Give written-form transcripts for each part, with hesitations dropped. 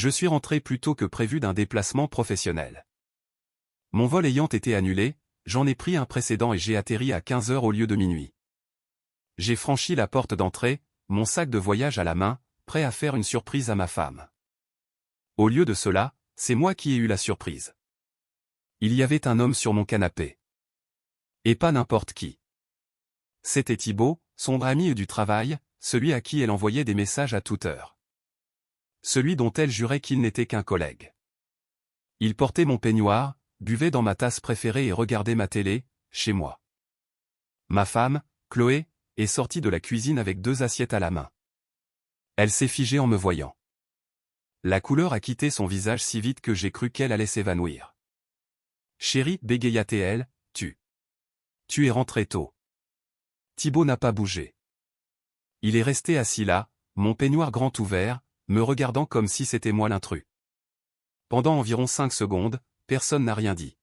Je suis rentré plus tôt que prévu d'un déplacement professionnel. Mon vol ayant été annulé, j'en ai pris un précédent et j'ai atterri à 15 heures au lieu de minuit. J'ai franchi la porte d'entrée, mon sac de voyage à la main, prêt à faire une surprise à ma femme. Au lieu de cela, c'est moi qui ai eu la surprise. Il y avait un homme sur mon canapé. Et pas n'importe qui. C'était Thibaut, son ami du travail, celui à qui elle envoyait des messages à toute heure. Celui dont elle jurait qu'il n'était qu'un collègue. Il portait mon peignoir, buvait dans ma tasse préférée et regardait ma télé, chez moi. Ma femme, Chloé, est sortie de la cuisine avec 2 assiettes à la main. Elle s'est figée en me voyant. La couleur a quitté son visage si vite que j'ai cru qu'elle allait s'évanouir. Chérie, bégaya-t-elle, tu es rentré tôt. Thibaut n'a pas bougé. Il est resté assis là, mon peignoir grand ouvert, me regardant comme si c'était moi l'intrus. Pendant environ 5 secondes, personne n'a rien dit.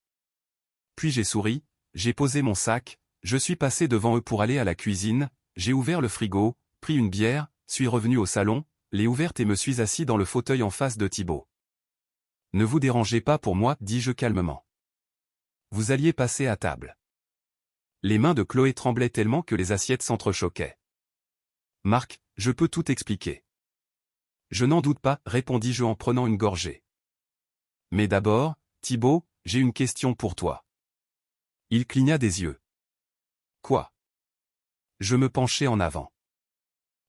Puis j'ai souri, j'ai posé mon sac, je suis passé devant eux pour aller à la cuisine, j'ai ouvert le frigo, pris une bière, suis revenu au salon, l'ai ouverte et me suis assis dans le fauteuil en face de Thibaut. Ne vous dérangez pas pour moi, dis-je calmement. Vous alliez passer à table. Les mains de Chloé tremblaient tellement que les assiettes s'entrechoquaient. Marc, je peux tout expliquer. Je n'en doute pas, répondis-je en prenant une gorgée. Mais d'abord, Thibaut, j'ai une question pour toi. Il cligna des yeux. Quoi? Je me penchai en avant.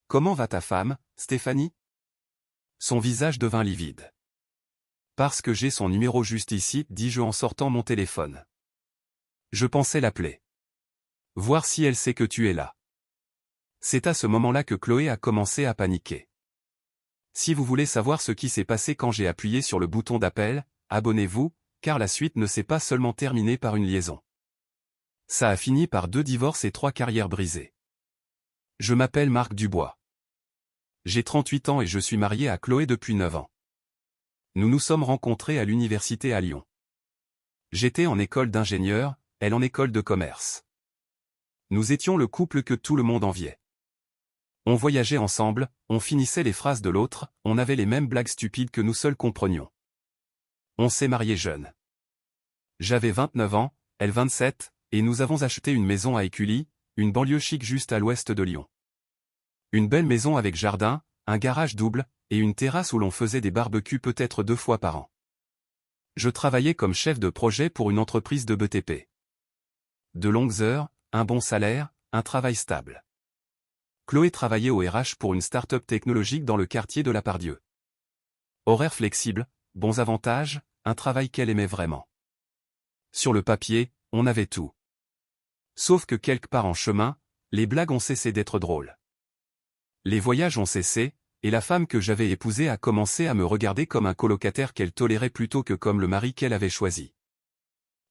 Comment va ta femme, Stéphanie? Son visage devint livide. Parce que j'ai son numéro juste ici, dis-je en sortant mon téléphone. Je pensais l'appeler. Voir si elle sait que tu es là. C'est à ce moment-là que Chloé a commencé à paniquer. Si vous voulez savoir ce qui s'est passé quand j'ai appuyé sur le bouton d'appel, abonnez-vous, car la suite ne s'est pas seulement terminée par une liaison. Ça a fini par 2 divorces et 3 carrières brisées. Je m'appelle Marc Dubois. J'ai 38 ans et je suis marié à Chloé depuis 9 ans. Nous nous sommes rencontrés à l'université à Lyon. J'étais en école d'ingénieur, elle en école de commerce. Nous étions le couple que tout le monde enviait. On voyageait ensemble, on finissait les phrases de l'autre, on avait les mêmes blagues stupides que nous seuls comprenions. On s'est mariés jeunes. J'avais 29 ans, elle 27, et nous avons acheté une maison à Écully, une banlieue chic juste à l'ouest de Lyon. Une belle maison avec jardin, un garage double, et une terrasse où l'on faisait des barbecues peut-être 2 fois par an. Je travaillais comme chef de projet pour une entreprise de BTP. De longues heures, un bon salaire, un travail stable. Chloé travaillait au RH pour une start-up technologique dans le quartier de la Pardieu. Horaires flexibles, bons avantages, un travail qu'elle aimait vraiment. Sur le papier, on avait tout. Sauf que quelque part en chemin, les blagues ont cessé d'être drôles. Les voyages ont cessé, et la femme que j'avais épousée a commencé à me regarder comme un colocataire qu'elle tolérait plutôt que comme le mari qu'elle avait choisi.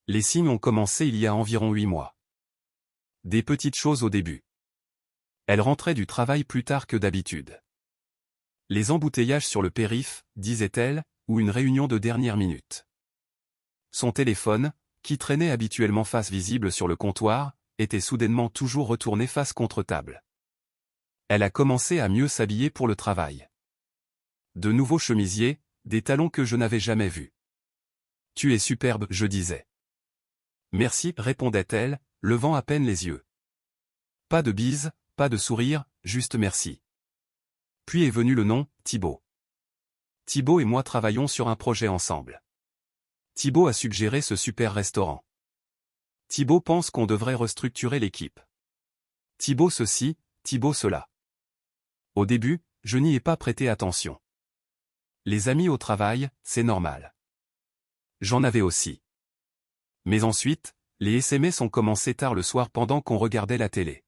Les signes ont commencé il y a environ 8 mois. Des petites choses au début. Elle rentrait du travail plus tard que d'habitude. Les embouteillages sur le périph', disait-elle, ou une réunion de dernière minute. Son téléphone, qui traînait habituellement face visible sur le comptoir, était soudainement toujours retourné face contre table. Elle a commencé à mieux s'habiller pour le travail. De nouveaux chemisiers, des talons que je n'avais jamais vus. Tu es superbe, je disais. Merci, répondait-elle, levant à peine les yeux. Pas de bise, pas de sourire, juste merci. Puis est venu le nom, Thibaut. Thibaut et moi travaillons sur un projet ensemble. Thibaut a suggéré ce super restaurant. Thibaut pense qu'on devrait restructurer l'équipe. Thibaut ceci, Thibaut cela. Au début, je n'y ai pas prêté attention. Les amis au travail, c'est normal. J'en avais aussi. Mais ensuite, les SMS ont commencé tard le soir pendant qu'on regardait la télé.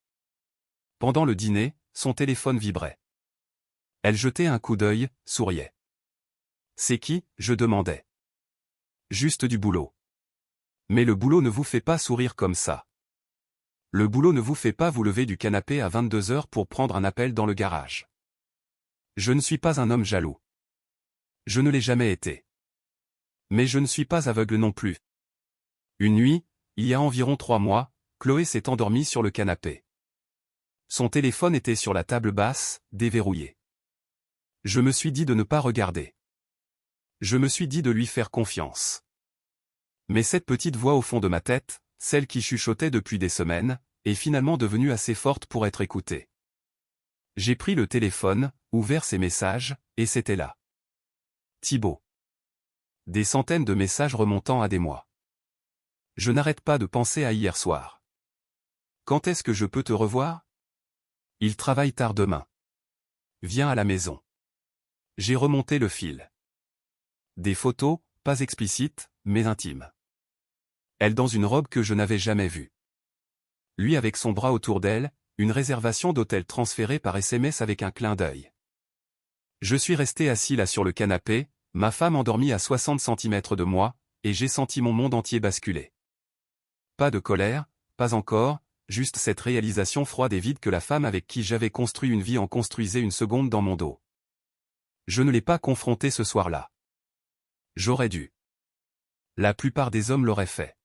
Pendant le dîner, son téléphone vibrait. Elle jetait un coup d'œil, souriait. C'est qui, je demandais. Juste du boulot. Mais le boulot ne vous fait pas sourire comme ça. Le boulot ne vous fait pas vous lever du canapé à 22 heures pour prendre un appel dans le garage. Je ne suis pas un homme jaloux. Je ne l'ai jamais été. Mais je ne suis pas aveugle non plus. Une nuit, il y a environ 3 mois, Chloé s'est endormie sur le canapé. Son téléphone était sur la table basse, déverrouillé. Je me suis dit de ne pas regarder. Je me suis dit de lui faire confiance. Mais cette petite voix au fond de ma tête, celle qui chuchotait depuis des semaines, est finalement devenue assez forte pour être écoutée. J'ai pris le téléphone, ouvert ses messages, et c'était là. Thibaut. Des centaines de messages remontant à des mois. Je n'arrête pas de penser à hier soir. Quand est-ce que je peux te revoir? Il travaille tard demain. Viens à la maison. J'ai remonté le fil. Des photos, pas explicites, mais intimes. Elle dans une robe que je n'avais jamais vue. Lui avec son bras autour d'elle, une réservation d'hôtel transférée par SMS avec un clin d'œil. Je suis resté assis là sur le canapé, ma femme endormie à 60 cm de moi, et j'ai senti mon monde entier basculer. Pas de colère, pas encore, juste cette réalisation froide et vide que la femme avec qui j'avais construit une vie en construisait une seconde dans mon dos. Je ne l'ai pas confrontée ce soir-là. J'aurais dû. La plupart des hommes l'auraient fait.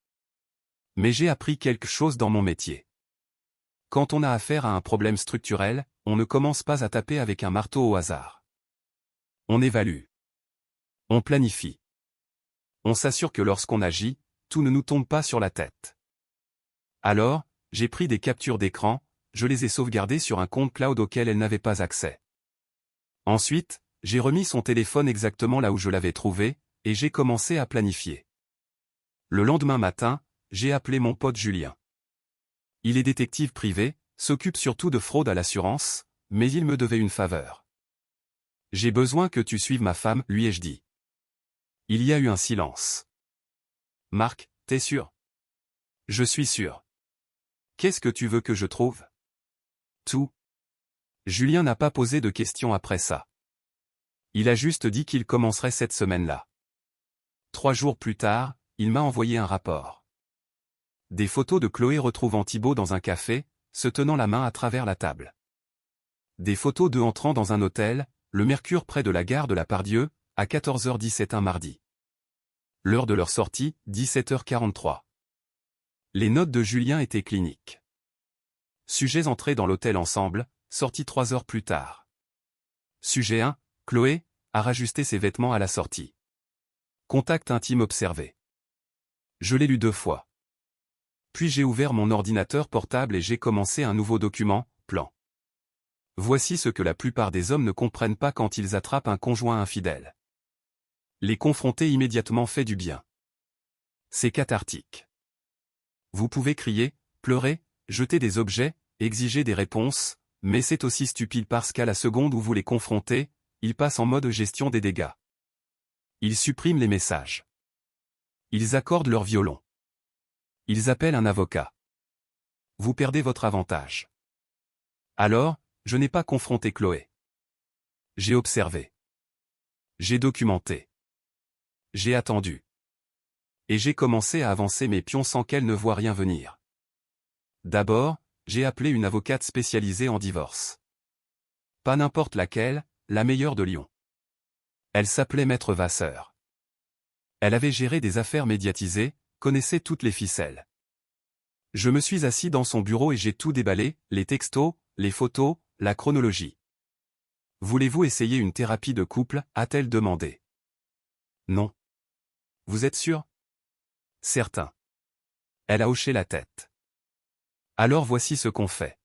Mais j'ai appris quelque chose dans mon métier. Quand on a affaire à un problème structurel, on ne commence pas à taper avec un marteau au hasard. On évalue. On planifie. On s'assure que lorsqu'on agit, tout ne nous tombe pas sur la tête. Alors, j'ai pris des captures d'écran, je les ai sauvegardées sur un compte cloud auquel elle n'avait pas accès. Ensuite, j'ai remis son téléphone exactement là où je l'avais trouvé, et j'ai commencé à planifier. Le lendemain matin, j'ai appelé mon pote Julien. Il est détective privé, s'occupe surtout de fraude à l'assurance, mais il me devait une faveur. J'ai besoin que tu suives ma femme, lui ai-je dit. Il y a eu un silence. Marc, t'es sûr? Je suis sûr. Qu'est-ce que tu veux que je trouve? Tout. Julien n'a pas posé de questions après ça. Il a juste dit qu'il commencerait cette semaine-là. 3 jours plus tard, il m'a envoyé un rapport. Des photos de Chloé retrouvant Thibaut dans un café, se tenant la main à travers la table. Des photos d'eux entrant dans un hôtel, le Mercure près de la gare de la Pardieu, à 14h17 un mardi. L'heure de leur sortie, 17h43. Les notes de Julien étaient cliniques. Sujets entrés dans l'hôtel ensemble, sortis 3 heures plus tard. Sujet 1, Chloé, a rajusté ses vêtements à la sortie. Contact intime observé. Je l'ai lu 2 fois. Puis j'ai ouvert mon ordinateur portable et j'ai commencé un nouveau document, plan. Voici ce que la plupart des hommes ne comprennent pas quand ils attrapent un conjoint infidèle. Les confronter immédiatement fait du bien. C'est cathartique. Vous pouvez crier, pleurer, jeter des objets, exiger des réponses, mais c'est aussi stupide parce qu'à la seconde où vous les confrontez, ils passent en mode gestion des dégâts. Ils suppriment les messages. Ils accordent leur violon. Ils appellent un avocat. Vous perdez votre avantage. Alors, je n'ai pas confronté Chloé. J'ai observé. J'ai documenté. J'ai attendu. Et j'ai commencé à avancer mes pions sans qu'elle ne voie rien venir. D'abord, j'ai appelé une avocate spécialisée en divorce. Pas n'importe laquelle, la meilleure de Lyon. Elle s'appelait Maître Vasseur. Elle avait géré des affaires médiatisées, connaissait toutes les ficelles. Je me suis assis dans son bureau et j'ai tout déballé, les textos, les photos, la chronologie. Voulez-vous essayer une thérapie de couple, a-t-elle demandé. Non. Vous êtes sûr? Certain. Elle a hoché la tête. Alors voici ce qu'on fait.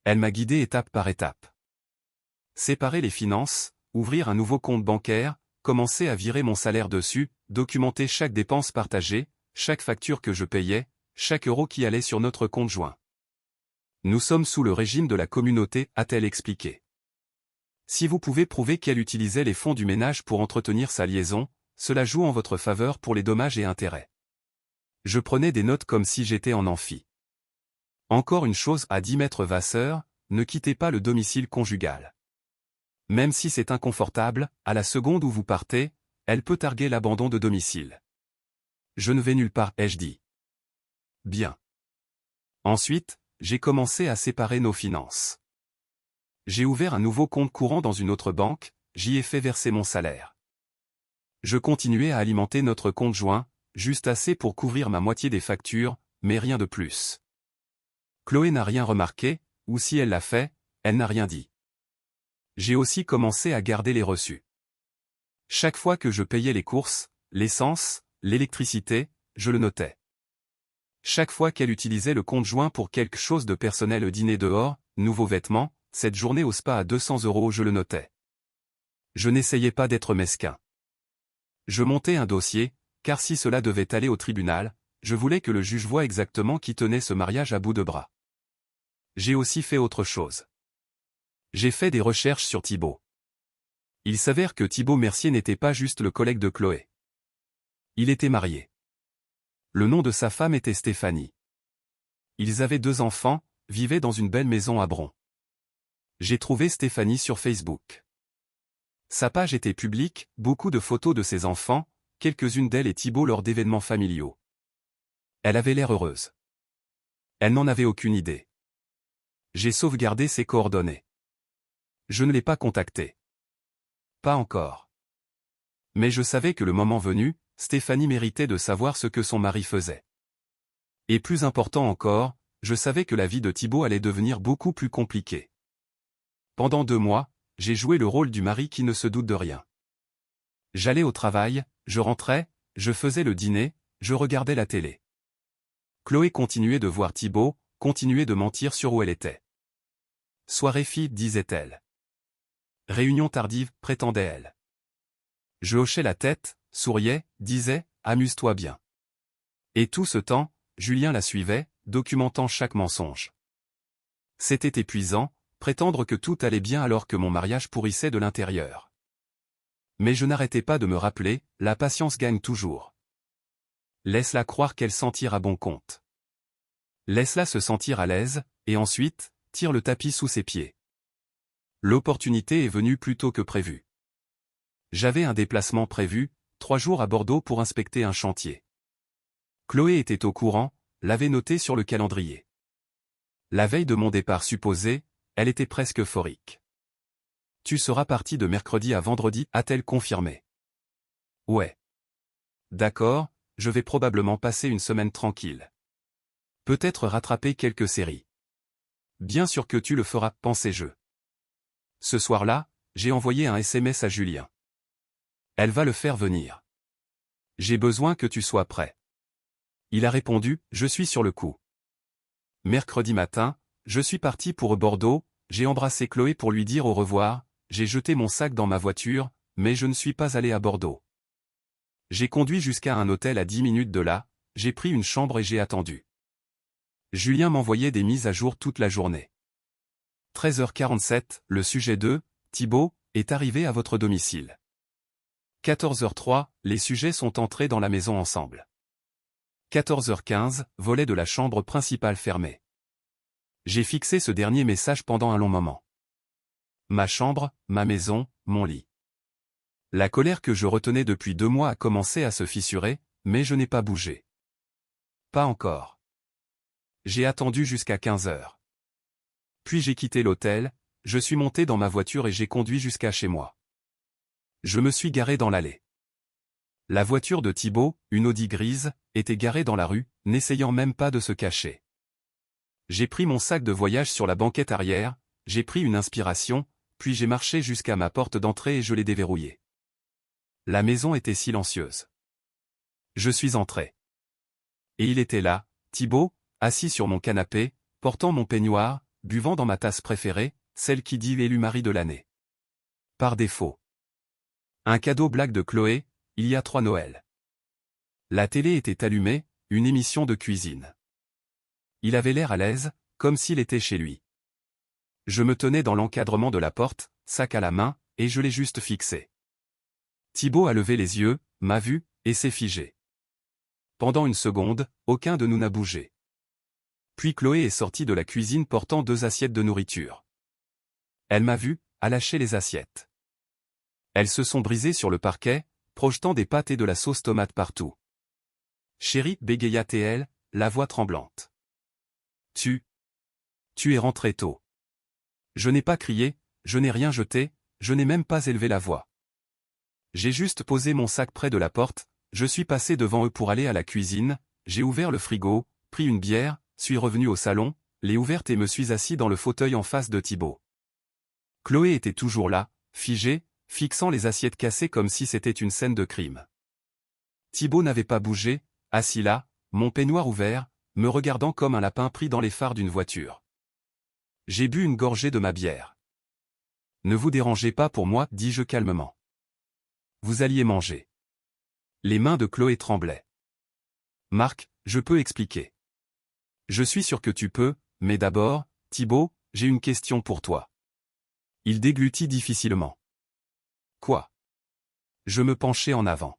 Elle m'a guidé étape par étape. Séparer les finances, ouvrir un nouveau compte bancaire, commencer à virer mon salaire dessus, documenter chaque dépense partagée, chaque facture que je payais, chaque euro qui allait sur notre compte joint. Nous sommes sous le régime de la communauté, a-t-elle expliqué. Si vous pouvez prouver qu'elle utilisait les fonds du ménage pour entretenir sa liaison, cela joue en votre faveur pour les dommages et intérêts. Je prenais des notes comme si j'étais en amphi. Encore une chose a dit Maître Vasseur, ne quittez pas le domicile conjugal. Même si c'est inconfortable, à la seconde où vous partez, elle peut targuer l'abandon de domicile. Je ne vais nulle part, ai-je dit. Bien. Ensuite, j'ai commencé à séparer nos finances. J'ai ouvert un nouveau compte courant dans une autre banque, j'y ai fait verser mon salaire. Je continuais à alimenter notre compte joint, juste assez pour couvrir ma moitié des factures, mais rien de plus. Chloé n'a rien remarqué, ou si elle l'a fait, elle n'a rien dit. J'ai aussi commencé à garder les reçus. Chaque fois que je payais les courses, l'essence, l'électricité, je le notais. Chaque fois qu'elle utilisait le compte joint pour quelque chose de personnel, dîner dehors, nouveaux vêtements, cette journée au spa à 200 €, je le notais. Je n'essayais pas d'être mesquin. Je montais un dossier, car si cela devait aller au tribunal, je voulais que le juge voie exactement qui tenait ce mariage à bout de bras. J'ai aussi fait autre chose. J'ai fait des recherches sur Thibaut. Il s'avère que Thibaut Mercier n'était pas juste le collègue de Chloé. Il était marié. Le nom de sa femme était Stéphanie. Ils avaient 2 enfants, vivaient dans une belle maison à Bron. J'ai trouvé Stéphanie sur Facebook. Sa page était publique, beaucoup de photos de ses enfants, quelques-unes d'elle et Thibaut lors d'événements familiaux. Elle avait l'air heureuse. Elle n'en avait aucune idée. J'ai sauvegardé ses coordonnées. Je ne l'ai pas contactée. Pas encore. Mais je savais que le moment venu, Stéphanie méritait de savoir ce que son mari faisait. Et plus important encore, je savais que la vie de Thibaut allait devenir beaucoup plus compliquée. Pendant 2 mois, j'ai joué le rôle du mari qui ne se doute de rien. J'allais au travail, je rentrais, je faisais le dîner, je regardais la télé. Chloé continuait de voir Thibaut, continuait de mentir sur où elle était. Soirée fille, disait-elle. Réunion tardive, prétendait-elle. Je hochais la tête, souriais, disais, amuse-toi bien. Et tout ce temps, Julien la suivait, documentant chaque mensonge. C'était épuisant, prétendre que tout allait bien alors que mon mariage pourrissait de l'intérieur. Mais je n'arrêtais pas de me rappeler, la patience gagne toujours. Laisse-la croire qu'elle s'en tire à bon compte. Laisse-la se sentir à l'aise, et ensuite, tire le tapis sous ses pieds. L'opportunité est venue plus tôt que prévu. J'avais un déplacement prévu, 3 jours à Bordeaux pour inspecter un chantier. Chloé était au courant, l'avait noté sur le calendrier. La veille de mon départ supposé, elle était presque euphorique. « Tu seras parti de mercredi à vendredi », a-t-elle confirmé. « Ouais. D'accord, je vais probablement passer une semaine tranquille. Peut-être rattraper quelques séries. Bien sûr que tu le feras, pensais-je. Ce soir-là, j'ai envoyé un SMS à Julien. Elle va le faire venir. J'ai besoin que tu sois prêt. Il a répondu, je suis sur le coup. Mercredi matin, je suis parti pour Bordeaux, j'ai embrassé Chloé pour lui dire au revoir, j'ai jeté mon sac dans ma voiture, mais je ne suis pas allé à Bordeaux. J'ai conduit jusqu'à un hôtel à 10 minutes de là, j'ai pris une chambre et j'ai attendu. Julien m'envoyait des mises à jour toute la journée. 13h47, le sujet 2, Thibaut, est arrivé à votre domicile. 14h03, les sujets sont entrés dans la maison ensemble. 14h15, volet de la chambre principale fermé. J'ai fixé ce dernier message pendant un long moment. Ma chambre, ma maison, mon lit. La colère que je retenais depuis 2 mois a commencé à se fissurer, mais je n'ai pas bougé. Pas encore. J'ai attendu jusqu'à 15h. Puis j'ai quitté l'hôtel, je suis monté dans ma voiture et j'ai conduit jusqu'à chez moi. Je me suis garé dans l'allée. La voiture de Thibaut, une Audi grise, était garée dans la rue, n'essayant même pas de se cacher. J'ai pris mon sac de voyage sur la banquette arrière, j'ai pris une inspiration, puis j'ai marché jusqu'à ma porte d'entrée et je l'ai déverrouillée. La maison était silencieuse. Je suis entré. Et il était là, Thibaut, assis sur mon canapé, portant mon peignoir, buvant dans ma tasse préférée, celle qui dit élu mari de l'année. Par défaut. Un cadeau blague de Chloé, il y a 3 Noëls. La télé était allumée, une émission de cuisine. Il avait l'air à l'aise, comme s'il était chez lui. Je me tenais dans l'encadrement de la porte, sac à la main, et je l'ai juste fixé. Thibaut a levé les yeux, m'a vu, et s'est figé. Pendant une seconde, aucun de nous n'a bougé. Puis Chloé est sortie de la cuisine portant 2 assiettes de nourriture. Elle m'a vu, a lâché les assiettes. Elles se sont brisées sur le parquet, projetant des pâtes et de la sauce tomate partout. Chérie, bégaya-t-elle, la voix tremblante. Tu es rentré tôt. Je n'ai pas crié, je n'ai rien jeté, je n'ai même pas élevé la voix. J'ai juste posé mon sac près de la porte, je suis passé devant eux pour aller à la cuisine, j'ai ouvert le frigo, pris une bière, suis revenu au salon, l'ai ouverte et me suis assis dans le fauteuil en face de Thibaut. Chloé était toujours là, figée, fixant les assiettes cassées comme si c'était une scène de crime. Thibaut n'avait pas bougé, assis là, mon peignoir ouvert, me regardant comme un lapin pris dans les phares d'une voiture. J'ai bu une gorgée de ma bière. Ne vous dérangez pas pour moi, dis-je calmement. Vous alliez manger. Les mains de Chloé tremblaient. Marc, je peux expliquer. Je suis sûr que tu peux, mais d'abord, Thibaut, j'ai une question pour toi. Il déglutit difficilement. Quoi? Je me penchai en avant.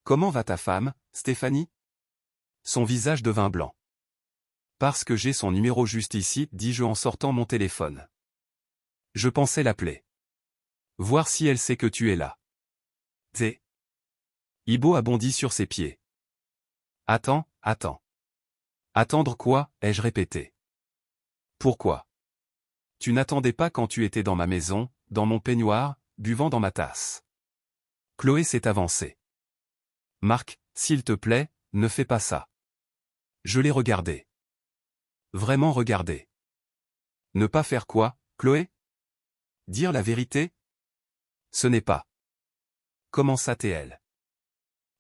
Comment va ta femme, Stéphanie? Son visage devint blanc. Parce que j'ai son numéro juste ici, dis-je en sortant mon téléphone. Je pensais l'appeler. Voir si elle sait que tu es là. T'es. Ibo a bondi sur ses pieds. Attends. Attendre quoi, ai-je répété. Pourquoi? Tu n'attendais pas quand tu étais dans ma maison, dans mon peignoir, buvant dans ma tasse. Chloé s'est avancée. Marc, s'il te plaît, ne fais pas ça. Je l'ai regardé. Vraiment regardé. Ne pas faire quoi, Chloé? Dire la vérité? Ce n'est pas. Comment ça t'es-elle?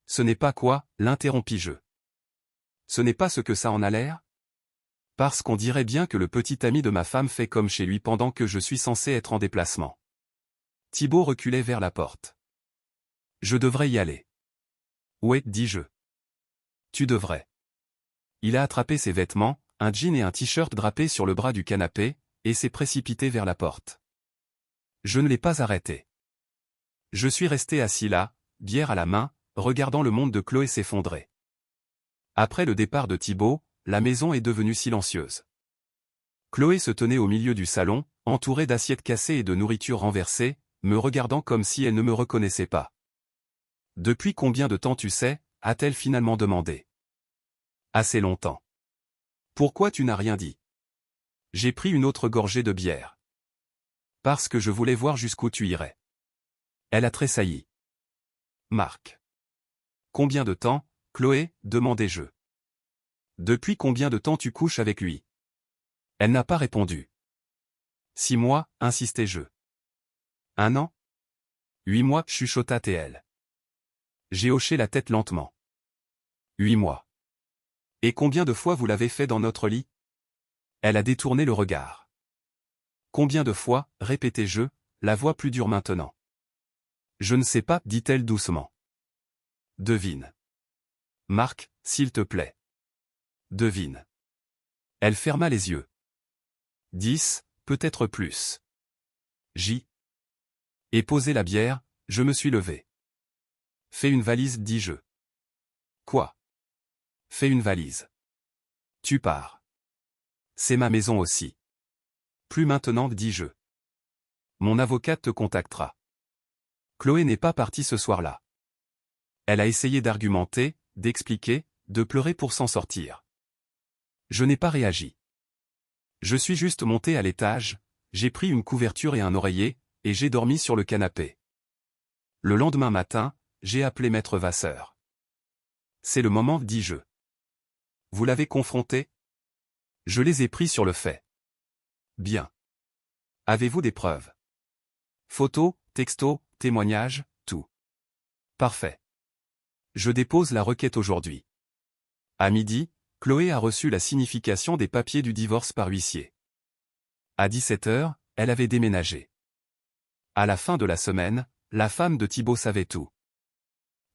Ce n'est pas quoi, l'interrompis-je. Ce n'est pas ce que ça en a l'air? Parce qu'on dirait bien que le petit ami de ma femme fait comme chez lui pendant que je suis censé être en déplacement. Thibaut reculait vers la porte. Je devrais y aller. Ouais, dis-je. Tu devrais. Il a attrapé ses vêtements, un jean et un t-shirt drapés sur le bras du canapé, et s'est précipité vers la porte. Je ne l'ai pas arrêté. Je suis resté assis là, bière à la main, regardant le monde de Chloé s'effondrer. Après le départ de Thibaut, la maison est devenue silencieuse. Chloé se tenait au milieu du salon, entourée d'assiettes cassées et de nourriture renversée, me regardant comme si elle ne me reconnaissait pas. « Depuis combien de temps tu sais ?» a-t-elle finalement demandé. « Assez longtemps. »« Pourquoi tu n'as rien dit ?» J'ai pris une autre gorgée de bière. « Parce que je voulais voir jusqu'où tu irais. » Elle a tressailli. « Marc. »« Combien de temps, Chloé ?» demandai-je. « Depuis combien de temps tu couches avec lui ?» Elle n'a pas répondu. « 6 mois, insistai-je. »« 1 an ?»« 8 mois, chuchota-t-elle. J'ai hoché la tête lentement. 8 mois. Et combien de fois vous l'avez fait dans notre lit? Elle a détourné le regard. Combien de fois, répétai-je, la voix plus dure maintenant. Je ne sais pas, dit-elle doucement. Devine. Marc, s'il te plaît. Devine. Elle ferma les yeux. 10, peut-être plus. J. Et posé la bière, je me suis levé. Fais une valise, dis-je. Quoi? Fais une valise. Tu pars. C'est ma maison aussi. Plus maintenant, dis-je. Mon avocate te contactera. Chloé n'est pas partie ce soir-là. Elle a essayé d'argumenter, d'expliquer, de pleurer pour s'en sortir. Je n'ai pas réagi. Je suis juste monté à l'étage, j'ai pris une couverture et un oreiller, et j'ai dormi sur le canapé. Le lendemain matin, j'ai appelé Maître Vasseur. C'est le moment, dis-je. Vous l'avez confronté? Je les ai pris sur le fait. Bien. Avez-vous des preuves? Photos, textos, témoignages, tout. Parfait. Je dépose la requête aujourd'hui. À midi, Chloé a reçu la signification des papiers du divorce par huissier. À 17h, elle avait déménagé. À la fin de la semaine, la femme de Thibaut savait tout.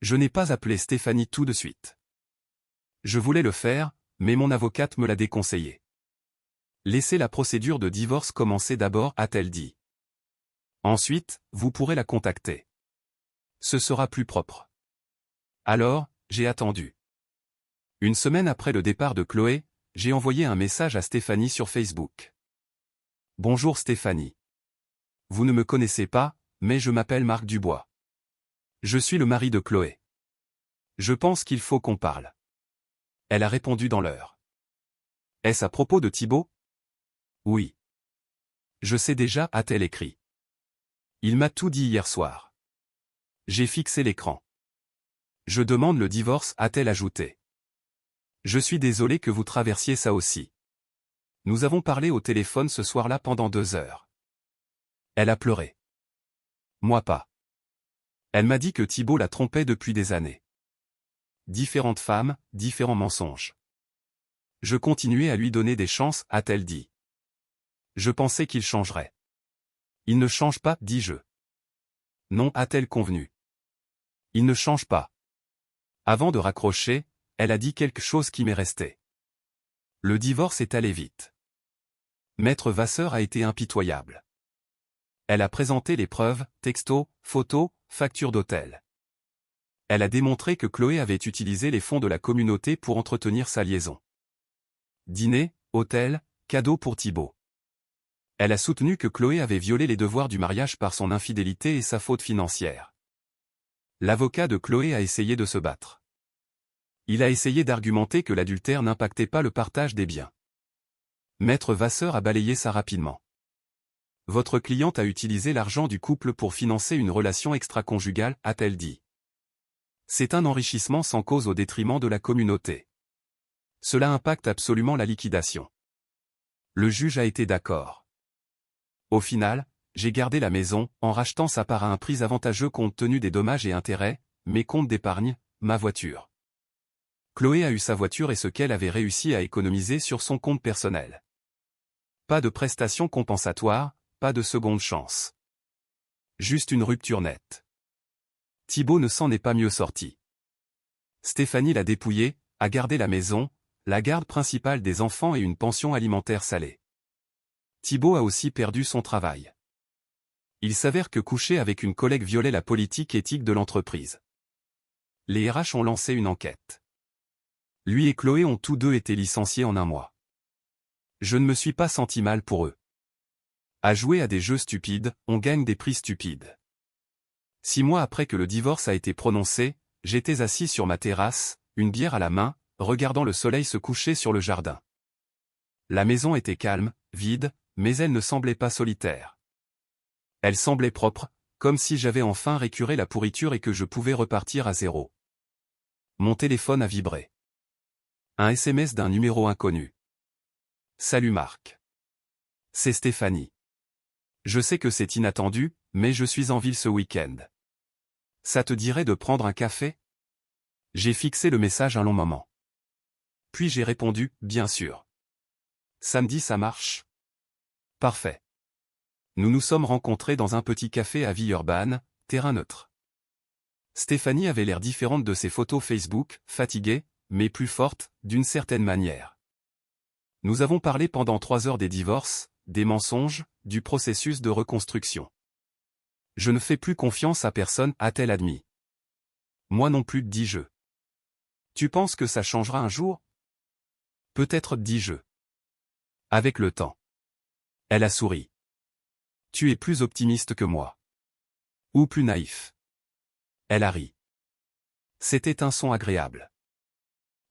Je n'ai pas appelé Stéphanie tout de suite. Je voulais le faire, mais mon avocate me l'a déconseillé. Laissez la procédure de divorce commencer d'abord, a-t-elle dit. Ensuite, vous pourrez la contacter. Ce sera plus propre. Alors, j'ai attendu. Une semaine après le départ de Chloé, j'ai envoyé un message à Stéphanie sur Facebook. Bonjour Stéphanie. Vous ne me connaissez pas, mais je m'appelle Marc Dubois. Je suis le mari de Chloé. Je pense qu'il faut qu'on parle. Elle a répondu dans l'heure. Est-ce à propos de Thibaut? Oui. Je sais déjà, a-t-elle écrit. Il m'a tout dit hier soir. J'ai fixé l'écran. Je demande le divorce, a-t-elle ajouté. Je suis désolé que vous traversiez ça aussi. Nous avons parlé au téléphone ce soir-là pendant 2 heures. Elle a pleuré. Moi pas. Elle m'a dit que Thibaut la trompait depuis des années. Différentes femmes, différents mensonges. Je continuais à lui donner des chances, a-t-elle dit. Je pensais qu'il changerait. Il ne change pas, dis-je. Non, a-t-elle convenu. Il ne change pas. Avant de raccrocher, elle a dit quelque chose qui m'est resté. Le divorce est allé vite. Maître Vasseur a été impitoyable. Elle a présenté les preuves, textos, photos, factures d'hôtel. Elle a démontré que Chloé avait utilisé les fonds de la communauté pour entretenir sa liaison. Dîner, hôtel, cadeau pour Thibaut. Elle a soutenu que Chloé avait violé les devoirs du mariage par son infidélité et sa faute financière. L'avocat de Chloé a essayé de se battre. Il a essayé d'argumenter que l'adultère n'impactait pas le partage des biens. Maître Vasseur a balayé ça rapidement. Votre cliente a utilisé l'argent du couple pour financer une relation extra-conjugale, a-t-elle dit. C'est un enrichissement sans cause au détriment de la communauté. Cela impacte absolument la liquidation. Le juge a été d'accord. Au final, j'ai gardé la maison, en rachetant sa part à un prix avantageux compte tenu des dommages et intérêts, mes comptes d'épargne, ma voiture. Chloé a eu sa voiture et ce qu'elle avait réussi à économiser sur son compte personnel. Pas de prestations compensatoires, pas de seconde chance. Juste une rupture nette. Thibaut ne s'en est pas mieux sorti. Stéphanie l'a dépouillé, a gardé la maison, la garde principale des enfants et une pension alimentaire salée. Thibaut a aussi perdu son travail. Il s'avère que coucher avec une collègue violait la politique éthique de l'entreprise. Les RH ont lancé une enquête. Lui et Chloé ont tous deux été licenciés en un mois. Je ne me suis pas senti mal pour eux. À jouer à des jeux stupides, on gagne des prix stupides. 6 mois après que le divorce a été prononcé, j'étais assis sur ma terrasse, une bière à la main, regardant le soleil se coucher sur le jardin. La maison était calme, vide, mais elle ne semblait pas solitaire. Elle semblait propre, comme si j'avais enfin récuré la pourriture et que je pouvais repartir à zéro. Mon téléphone a vibré. Un SMS d'un numéro inconnu. Salut Marc. C'est Stéphanie. Je sais que c'est inattendu, mais je suis en ville ce week-end. Ça te dirait de prendre un café? J'ai fixé le message un long moment. Puis j'ai répondu, bien sûr. Samedi ça marche? Parfait. Nous nous sommes rencontrés dans un petit café à Villeurbanne, terrain neutre. Stéphanie avait l'air différente de ses photos Facebook, fatiguée, mais plus forte, d'une certaine manière. Nous avons parlé pendant 3 heures des divorces, des mensonges, du processus de reconstruction. Je ne fais plus confiance à personne, a-t-elle admis. Moi non plus, dis-je. Tu penses que ça changera un jour? Peut-être, dis-je. Avec le temps. Elle a souri. Tu es plus optimiste que moi. Ou plus naïf. Elle a ri. C'était un son agréable.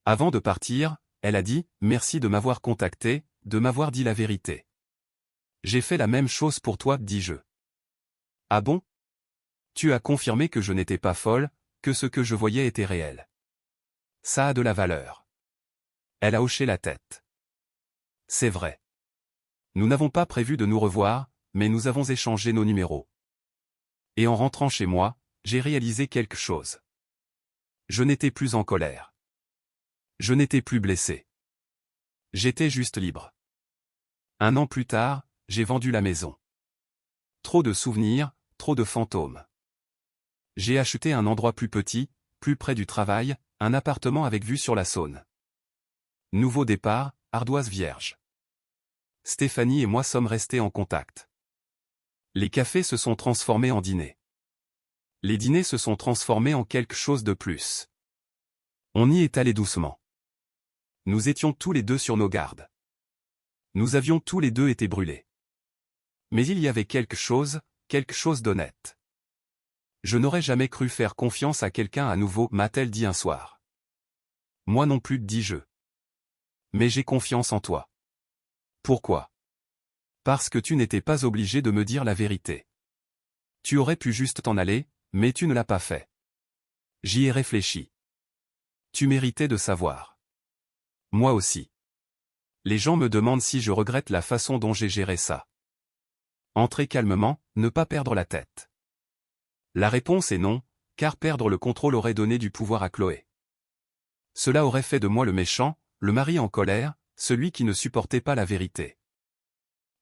Avant de partir, elle a dit « Merci de m'avoir contacté, de m'avoir dit la vérité. J'ai fait la même chose pour toi, dis-je. Ah bon? Tu as confirmé que je n'étais pas folle, que ce que je voyais était réel. Ça a de la valeur. » Elle a hoché la tête. C'est vrai. Nous n'avons pas prévu de nous revoir, mais nous avons échangé nos numéros. Et en rentrant chez moi, j'ai réalisé quelque chose. Je n'étais plus en colère. Je n'étais plus blessé. J'étais juste libre. 1 an plus tard, j'ai vendu la maison. Trop de souvenirs, trop de fantômes. J'ai acheté un endroit plus petit, plus près du travail, un appartement avec vue sur la Saône. Nouveau départ, ardoise vierge. Stéphanie et moi sommes restés en contact. Les cafés se sont transformés en dîners. Les dîners se sont transformés en quelque chose de plus. On y est allé doucement. Nous étions tous les deux sur nos gardes. Nous avions tous les deux été brûlés. Mais il y avait quelque chose d'honnête. Je n'aurais jamais cru faire confiance à quelqu'un à nouveau, m'a-t-elle dit un soir. Moi non plus, dis-je. Mais j'ai confiance en toi. Pourquoi? Parce que tu n'étais pas obligé de me dire la vérité. Tu aurais pu juste t'en aller, mais tu ne l'as pas fait. J'y ai réfléchi. Tu méritais de savoir. Moi aussi. Les gens me demandent si je regrette la façon dont j'ai géré ça. Entrer calmement, ne pas perdre la tête. La réponse est non, car perdre le contrôle aurait donné du pouvoir à Chloé. Cela aurait fait de moi le méchant, le mari en colère, celui qui ne supportait pas la vérité.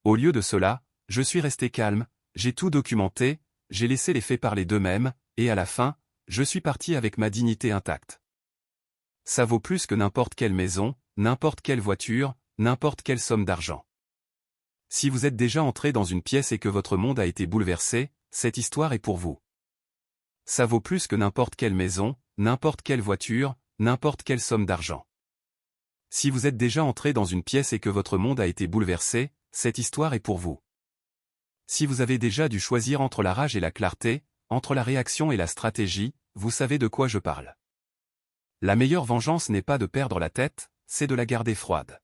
Au lieu de cela, je suis resté calme, j'ai tout documenté, j'ai laissé les faits parler d'eux-mêmes, et à la fin, je suis parti avec ma dignité intacte. Ça vaut plus que n'importe quelle maison, n'importe quelle voiture, n'importe quelle somme d'argent. Si vous êtes déjà entré dans une pièce et que votre monde a été bouleversé, cette histoire est pour vous. Ça vaut plus que n'importe quelle maison, n'importe quelle voiture, n'importe quelle somme d'argent. Si vous êtes déjà entré dans une pièce et que votre monde a été bouleversé, cette histoire est pour vous. Si vous avez déjà dû choisir entre la rage et la clarté, entre la réaction et la stratégie, vous savez de quoi je parle. La meilleure vengeance n'est pas de perdre la tête, c'est de la garder froide.